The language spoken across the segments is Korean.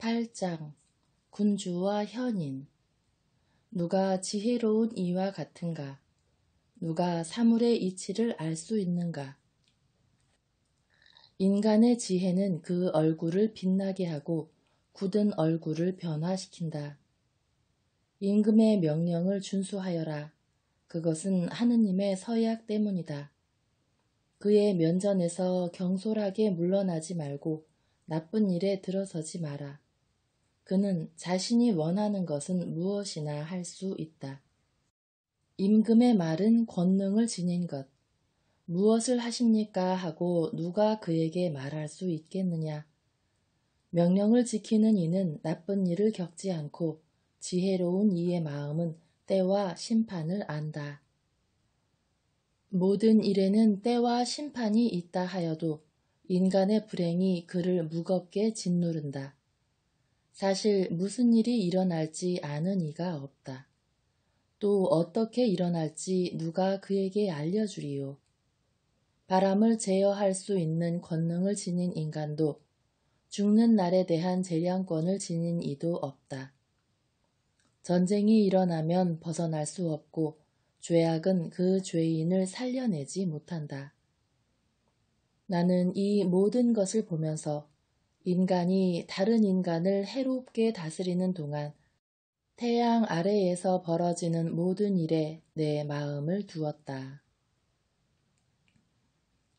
8장 군주와 현인. 누가 지혜로운 이와 같은가? 누가 사물의 이치를 알 수 있는가? 인간의 지혜는 그 얼굴을 빛나게 하고 굳은 얼굴을 변화시킨다. 임금의 명령을 준수하여라. 그것은 하느님의 서약 때문이다. 그의 면전에서 경솔하게 물러나지 말고 나쁜 일에 들어서지 마라. 그는 자신이 원하는 것은 무엇이나 할 수 있다. 임금의 말은 권능을 지닌 것. 무엇을 하십니까 하고 누가 그에게 말할 수 있겠느냐. 명령을 지키는 이는 나쁜 일을 겪지 않고 지혜로운 이의 마음은 때와 심판을 안다. 모든 일에는 때와 심판이 있다 하여도 인간의 불행이 그를 무겁게 짓누른다. 사실 무슨 일이 일어날지 아는 이가 없다. 또 어떻게 일어날지 누가 그에게 알려주리요. 바람을 제어할 수 있는 권능을 지닌 인간도 죽는 날에 대한 재량권을 지닌 이도 없다. 전쟁이 일어나면 벗어날 수 없고 죄악은 그 죄인을 살려내지 못한다. 나는 이 모든 것을 보면서 인간이 다른 인간을 해롭게 다스리는 동안 태양 아래에서 벌어지는 모든 일에 내 마음을 두었다.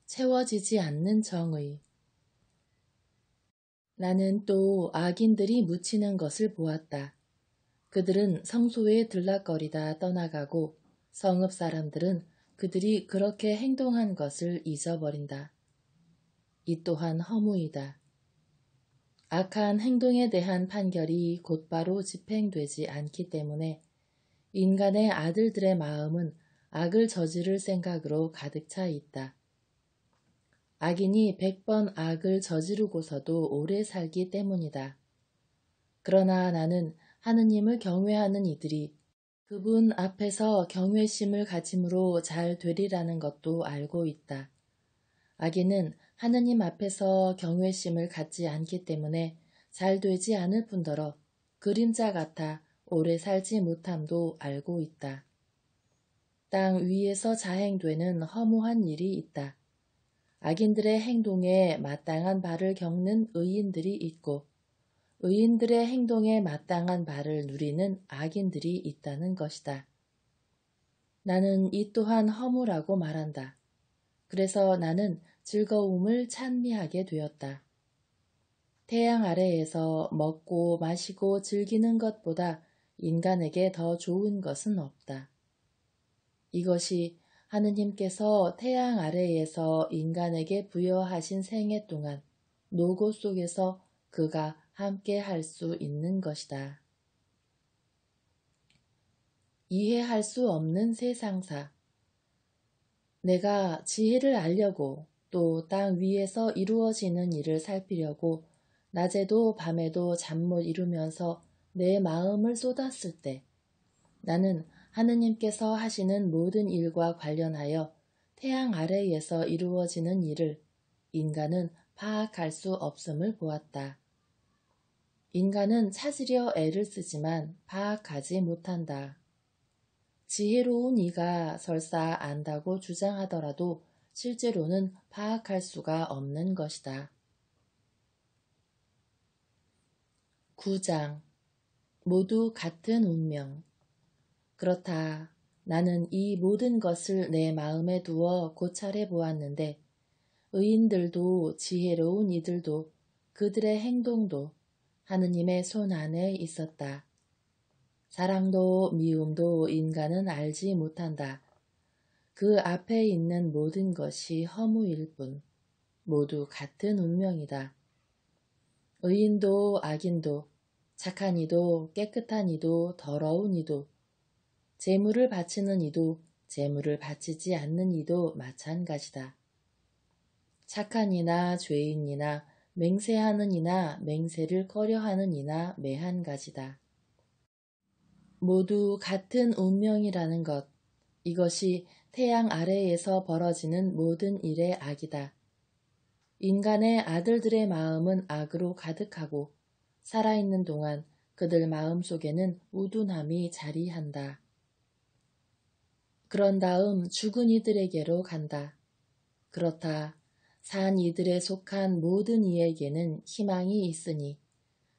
채워지지 않는 정의. 나는 또 악인들이 묻히는 것을 보았다. 그들은 성소에 들락거리다 떠나가고 성읍 사람들은 그들이 그렇게 행동한 것을 잊어버린다. 이 또한 허무이다. 악한 행동에 대한 판결이 곧바로 집행되지 않기 때문에 인간의 아들들의 마음은 악을 저지를 생각으로 가득 차 있다. 악인이 100번 악을 저지르고서도 오래 살기 때문이다. 그러나 나는 하느님을 경외하는 이들이 그분 앞에서 경외심을 가짐으로 잘 되리라는 것도 알고 있다. 악인은 하느님 앞에서 경외심을 갖지 않기 때문에 잘 되지 않을 뿐더러 그림자 같아 오래 살지 못함도 알고 있다. 땅 위에서 자행되는 허무한 일이 있다. 악인들의 행동에 마땅한 바를 겪는 의인들이 있고 의인들의 행동에 마땅한 바를 누리는 악인들이 있다는 것이다. 나는 이 또한 허무라고 말한다. 그래서 나는 즐거움을 찬미하게 되었다. 태양 아래에서 먹고 마시고 즐기는 것보다 인간에게 더 좋은 것은 없다. 이것이 하느님께서 태양 아래에서 인간에게 부여하신 생애 동안 노고 속에서 그가 함께 할 수 있는 것이다. 이해할 수 없는 세상사. 내가 지혜를 알려고 또 땅 위에서 이루어지는 일을 살피려고 낮에도 밤에도 잠 못 이루면서 내 마음을 쏟았을 때 나는 하느님께서 하시는 모든 일과 관련하여 태양 아래에서 이루어지는 일을 인간은 파악할 수 없음을 보았다. 인간은 찾으려 애를 쓰지만 파악하지 못한다. 지혜로운 이가 설사 안다고 주장하더라도 실제로는 파악할 수가 없는 것이다. 9장 모두 같은 운명. 그렇다. 나는 이 모든 것을 내 마음에 두어 고찰해 보았는데 의인들도 지혜로운 이들도 그들의 행동도 하느님의 손 안에 있었다. 사랑도 미움도 인간은 알지 못한다. 그 앞에 있는 모든 것이 허무일 뿐 모두 같은 운명이다. 의인도 악인도 착한 이도 깨끗한 이도 더러운 이도 재물을 바치는 이도 재물을 바치지 않는 이도 마찬가지다. 착한 이나 죄인이나 맹세하는 이나 맹세를 꺼려하는 이나 매한가지다. 모두 같은 운명이라는 것, 이것이 태양 아래에서 벌어지는 모든 일의 악이다. 인간의 아들들의 마음은 악으로 가득하고 살아있는 동안 그들 마음속에는 우둔함이 자리한다. 그런 다음 죽은 이들에게로 간다. 그렇다. 산 이들에 속한 모든 이에게는 희망이 있으니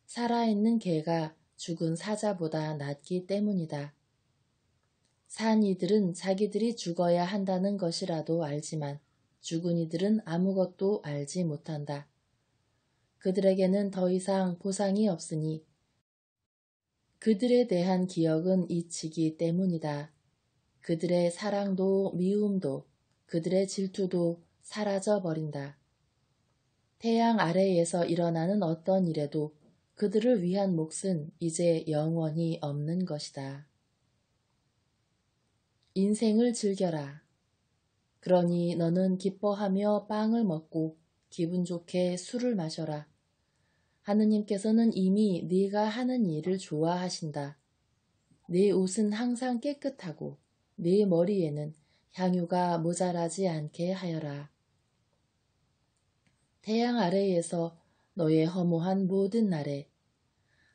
살아있는 개가 죽은 사자보다 낫기 때문이다. 산 이들은 자기들이 죽어야 한다는 것이라도 알지만 죽은 이들은 아무것도 알지 못한다. 그들에게는 더 이상 보상이 없으니 그들에 대한 기억은 잊히기 때문이다. 그들의 사랑도 미움도 그들의 질투도 사라져 버린다. 태양 아래에서 일어나는 어떤 일에도 그들을 위한 몫은 이제 영원히 없는 것이다. 인생을 즐겨라. 그러니 너는 기뻐하며 빵을 먹고 기분 좋게 술을 마셔라. 하느님께서는 이미 네가 하는 일을 좋아하신다. 네 옷은 항상 깨끗하고 네 머리에는 향유가 모자라지 않게 하여라. 태양 아래에서 너의 허무한 모든 날에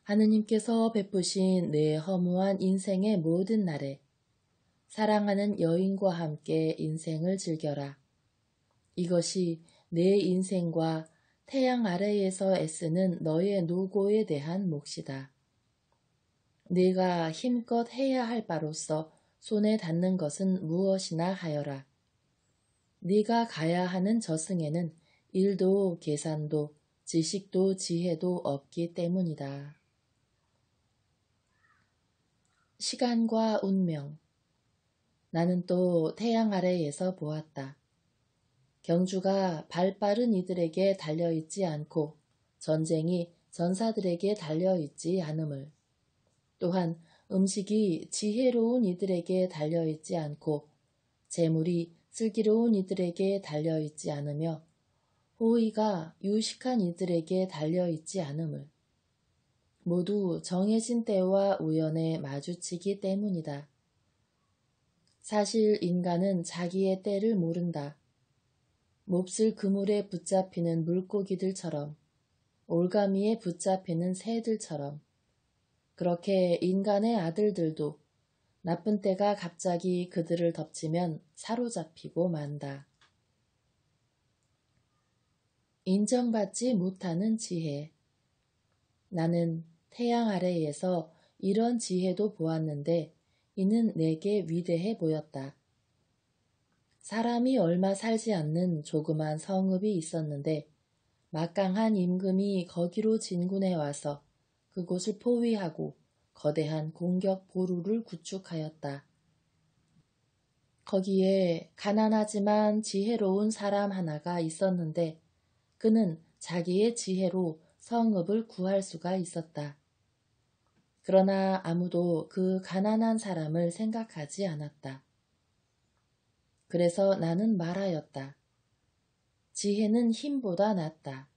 하느님께서 베푸신 내 허무한 인생의 모든 날에 사랑하는 여인과 함께 인생을 즐겨라. 이것이 내 인생과 태양 아래에서 애쓰는 너의 노고에 대한 몫이다. 네가 힘껏 해야 할 바로서 손에 닿는 것은 무엇이나 하여라. 네가 가야 하는 저승에는 일도 계산도 지식도 지혜도 없기 때문이다. 시간과 운명. 나는 또 태양 아래에서 보았다. 경주가 발빠른 이들에게 달려있지 않고 전쟁이 전사들에게 달려있지 않음을, 또한 음식이 지혜로운 이들에게 달려있지 않고 재물이 슬기로운 이들에게 달려있지 않으며 호의가 유식한 이들에게 달려있지 않음을, 모두 정해진 때와 우연에 마주치기 때문이다. 사실 인간은 자기의 때를 모른다. 몹쓸 그물에 붙잡히는 물고기들처럼, 올가미에 붙잡히는 새들처럼, 그렇게 인간의 아들들도 나쁜 때가 갑자기 그들을 덮치면 사로잡히고 만다. 인정받지 못하는 지혜. 나는 태양 아래에서 이런 지혜도 보았는데 이는 내게 위대해 보였다. 사람이 얼마 살지 않는 조그만 성읍이 있었는데 막강한 임금이 거기로 진군해 와서 그곳을 포위하고 거대한 공격 보루를 구축하였다. 거기에 가난하지만 지혜로운 사람 하나가 있었는데 그는 자기의 지혜로 성읍을 구할 수가 있었다. 그러나 아무도 그 가난한 사람을 생각하지 않았다. 그래서 나는 말하였다. 지혜는 힘보다 낫다.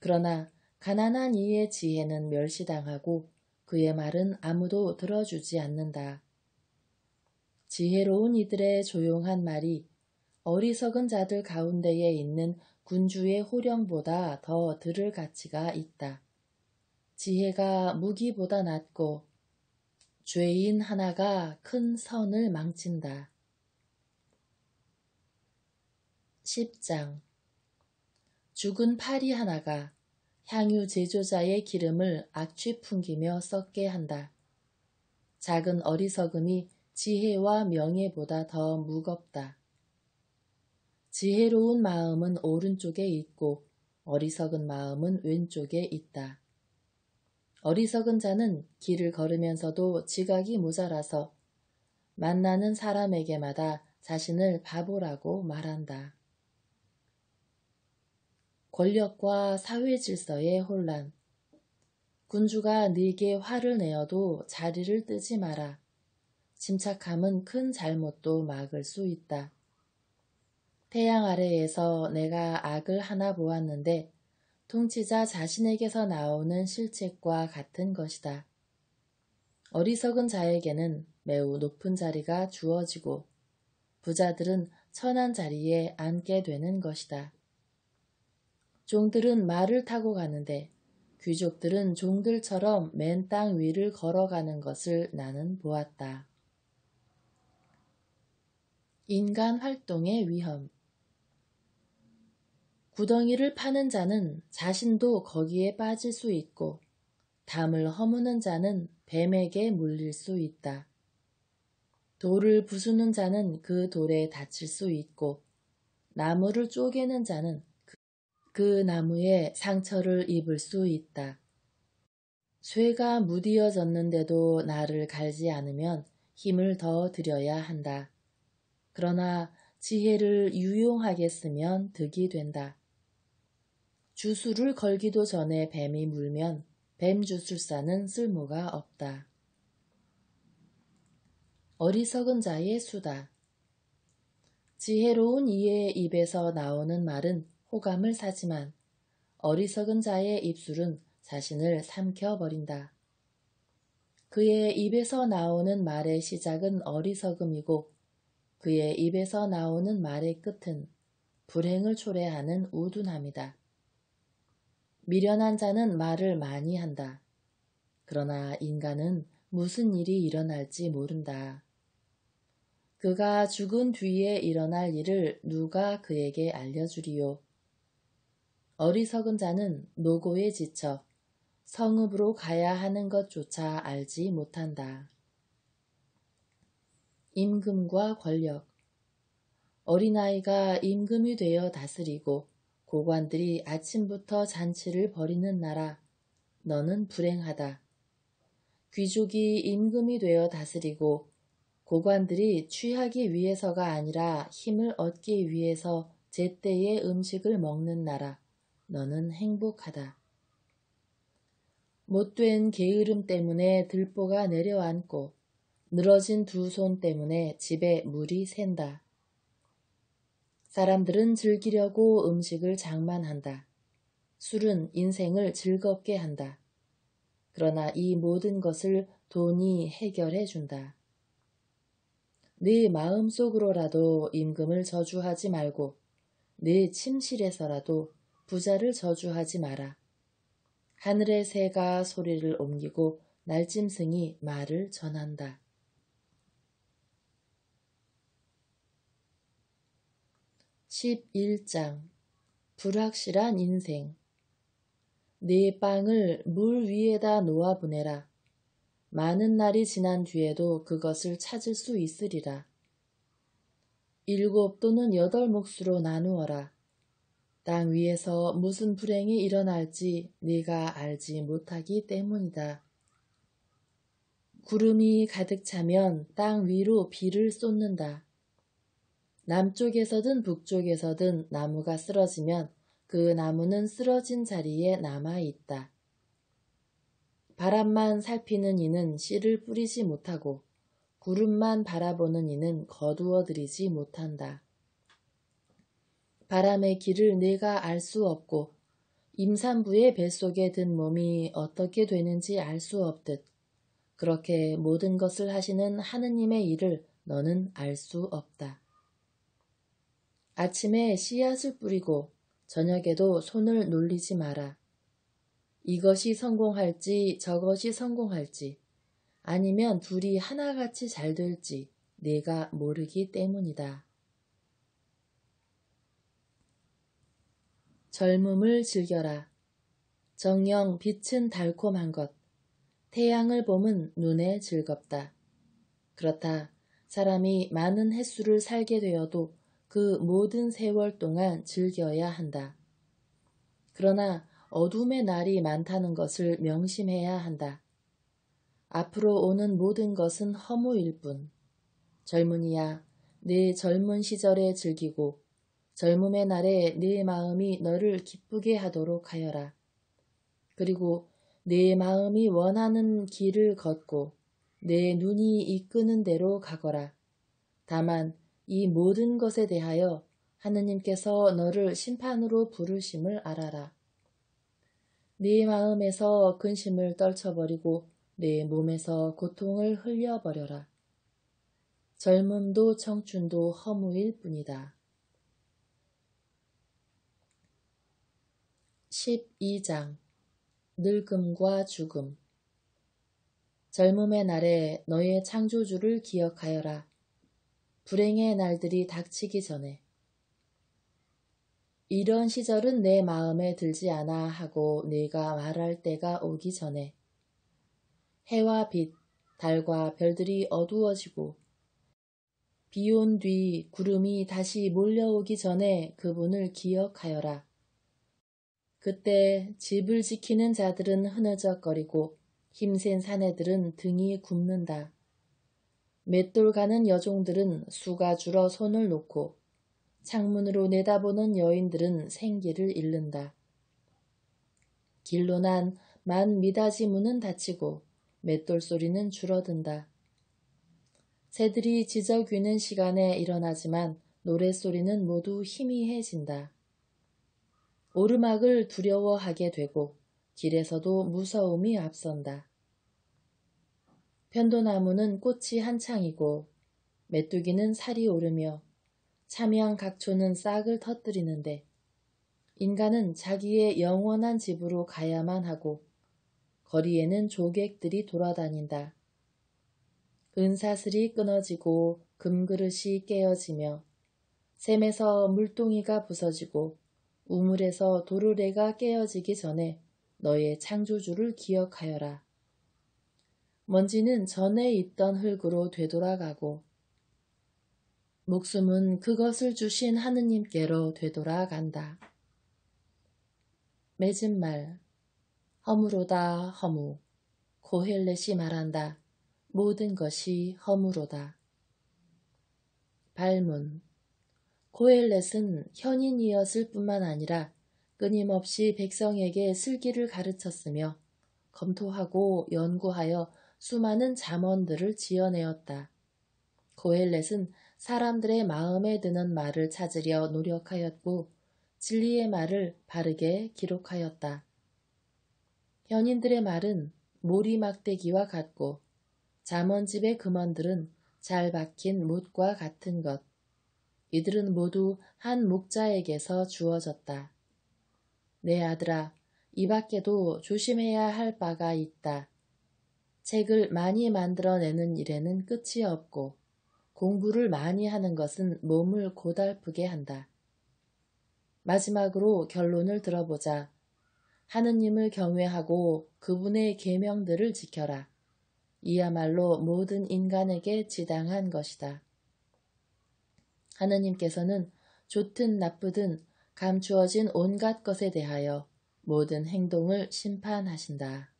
그러나 가난한 이의 지혜는 멸시당하고 그의 말은 아무도 들어주지 않는다. 지혜로운 이들의 조용한 말이 어리석은 자들 가운데에 있는 군주의 호령보다 더 들을 가치가 있다. 지혜가 무기보다 낫고 죄인 하나가 큰 선을 망친다. 10장. 죽은 파리 하나가 향유 제조자의 기름을 악취 풍기며 썩게 한다. 작은 어리석음이 지혜와 명예보다 더 무겁다. 지혜로운 마음은 오른쪽에 있고 어리석은 마음은 왼쪽에 있다. 어리석은 자는 길을 걸으면서도 지각이 모자라서 만나는 사람에게마다 자신을 바보라고 말한다. 권력과 사회 질서의 혼란. 군주가 네게 화를 내어도 자리를 뜨지 마라. 침착함은 큰 잘못도 막을 수 있다. 태양 아래에서 내가 악을 하나 보았는데 통치자 자신에게서 나오는 실책과 같은 것이다. 어리석은 자에게는 매우 높은 자리가 주어지고 부자들은 천한 자리에 앉게 되는 것이다. 종들은 말을 타고 가는데 귀족들은 종들처럼 맨 땅 위를 걸어가는 것을 나는 보았다. 인간 활동의 위험. 구덩이를 파는 자는 자신도 거기에 빠질 수 있고 담을 허무는 자는 뱀에게 물릴 수 있다. 돌을 부수는 자는 그 돌에 다칠 수 있고 나무를 쪼개는 자는 그 나무에 상처를 입을 수 있다. 쇠가 무디어졌는데도 나를 갈지 않으면 힘을 더 들여야 한다. 그러나 지혜를 유용하게 쓰면 득이 된다. 주술을 걸기도 전에 뱀이 물면 뱀주술사는 쓸모가 없다. 어리석은 자의 수다. 지혜로운 이의 입에서 나오는 말은 호감을 사지만 어리석은 자의 입술은 자신을 삼켜버린다. 그의 입에서 나오는 말의 시작은 어리석음이고 그의 입에서 나오는 말의 끝은 불행을 초래하는 우둔함이다. 미련한 자는 말을 많이 한다. 그러나 인간은 무슨 일이 일어날지 모른다. 그가 죽은 뒤에 일어날 일을 누가 그에게 알려주리요. 어리석은 자는 노고에 지쳐 성읍으로 가야 하는 것조차 알지 못한다. 임금과 권력. 어린아이가 임금이 되어 다스리고 고관들이 아침부터 잔치를 벌이는 나라, 너는 불행하다. 귀족이 임금이 되어 다스리고 고관들이 취하기 위해서가 아니라 힘을 얻기 위해서 제때의 음식을 먹는 나라, 너는 행복하다. 못된 게으름 때문에 들보가 내려앉고 늘어진 두 손 때문에 집에 물이 샌다. 사람들은 즐기려고 음식을 장만한다. 술은 인생을 즐겁게 한다. 그러나 이 모든 것을 돈이 해결해 준다. 네 마음속으로라도 임금을 저주하지 말고 네 침실에서라도 부자를 저주하지 마라. 하늘의 새가 소리를 옮기고 날짐승이 말을 전한다. 11장 불확실한 인생. 네 빵을 물 위에다 놓아 보내라. 많은 날이 지난 뒤에도 그것을 찾을 수 있으리라. 7 또는 8 몫으로 나누어라. 땅 위에서 무슨 불행이 일어날지 네가 알지 못하기 때문이다. 구름이 가득 차면 땅 위로 비를 쏟는다. 남쪽에서든 북쪽에서든 나무가 쓰러지면 그 나무는 쓰러진 자리에 남아있다. 바람만 살피는 이는 씨를 뿌리지 못하고 구름만 바라보는 이는 거두어들이지 못한다. 바람의 길을 내가 알 수 없고 임산부의 뱃속에 든 몸이 어떻게 되는지 알 수 없듯 그렇게 모든 것을 하시는 하느님의 일을 너는 알 수 없다. 아침에 씨앗을 뿌리고 저녁에도 손을 놀리지 마라. 이것이 성공할지 저것이 성공할지 아니면 둘이 하나같이 잘 될지 내가 모르기 때문이다. 젊음을 즐겨라. 정녕 빛은 달콤한 것. 태양을 봄은 눈에 즐겁다. 그렇다. 사람이 많은 햇수를 살게 되어도 그 모든 세월 동안 즐겨야 한다. 그러나 어둠의 날이 많다는 것을 명심해야 한다. 앞으로 오는 모든 것은 허무일 뿐. 젊은이야, 네 젊은 시절에 즐기고 젊음의 날에 네 마음이 너를 기쁘게 하도록 하여라. 그리고 네 마음이 원하는 길을 걷고 내 눈이 이끄는 대로 가거라. 다만 이 모든 것에 대하여 하느님께서 너를 심판으로 부르심을 알아라. 네 마음에서 근심을 떨쳐버리고 내 몸에서 고통을 흘려버려라. 젊음도 청춘도 허무일 뿐이다. 12장 늙음과 죽음. 젊음의 날에 너의 창조주를 기억하여라. 불행의 날들이 닥치기 전에. 이런 시절은 내 마음에 들지 않아 하고 네가 말할 때가 오기 전에. 해와 빛, 달과 별들이 어두워지고 비 온 뒤 구름이 다시 몰려오기 전에 그분을 기억하여라. 그때 집을 지키는 자들은 흐느적거리고 힘센 사내들은 등이 굽는다. 맷돌 가는 여종들은 수가 줄어 손을 놓고 창문으로 내다보는 여인들은 생기를 잃는다. 길로 난 만 미닫이 문은 닫히고 맷돌 소리는 줄어든다. 새들이 지저귀는 시간에 일어나지만 노랫소리는 모두 희미해진다. 오르막을 두려워하게 되고 길에서도 무서움이 앞선다. 편도나무는 꽃이 한창이고 메뚜기는 살이 오르며 참양각초는 싹을 터뜨리는데 인간은 자기의 영원한 집으로 가야만 하고 거리에는 조객들이 돌아다닌다. 은사슬이 끊어지고 금그릇이 깨어지며 샘에서 물동이가 부서지고 우물에서 도르래가 깨어지기 전에 너의 창조주를 기억하여라. 먼지는 전에 있던 흙으로 되돌아가고 목숨은 그것을 주신 하느님께로 되돌아간다. 맺은 말. 허무로다 허무. 고헬렛이 말한다. 모든 것이 허무로다. 발문. 고헬렛은 현인이었을 뿐만 아니라 끊임없이 백성에게 슬기를 가르쳤으며 검토하고 연구하여 수많은 잠언들을 지어내었다. 고헬렛은 사람들의 마음에 드는 말을 찾으려 노력하였고 진리의 말을 바르게 기록하였다. 현인들의 말은 모리막대기와 같고 잠언집의 금언들은 잘 박힌 못과 같은 것. 이들은 모두 한 목자에게서 주어졌다. 내 아들아, 이 밖에도 조심해야 할 바가 있다. 책을 많이 만들어내는 일에는 끝이 없고 공부를 많이 하는 것은 몸을 고달프게 한다. 마지막으로 결론을 들어보자. 하느님을 경외하고 그분의 계명들을 지켜라. 이야말로 모든 인간에게 지당한 것이다. 하느님께서는 좋든 나쁘든 감추어진 온갖 것에 대하여 모든 행동을 심판하신다.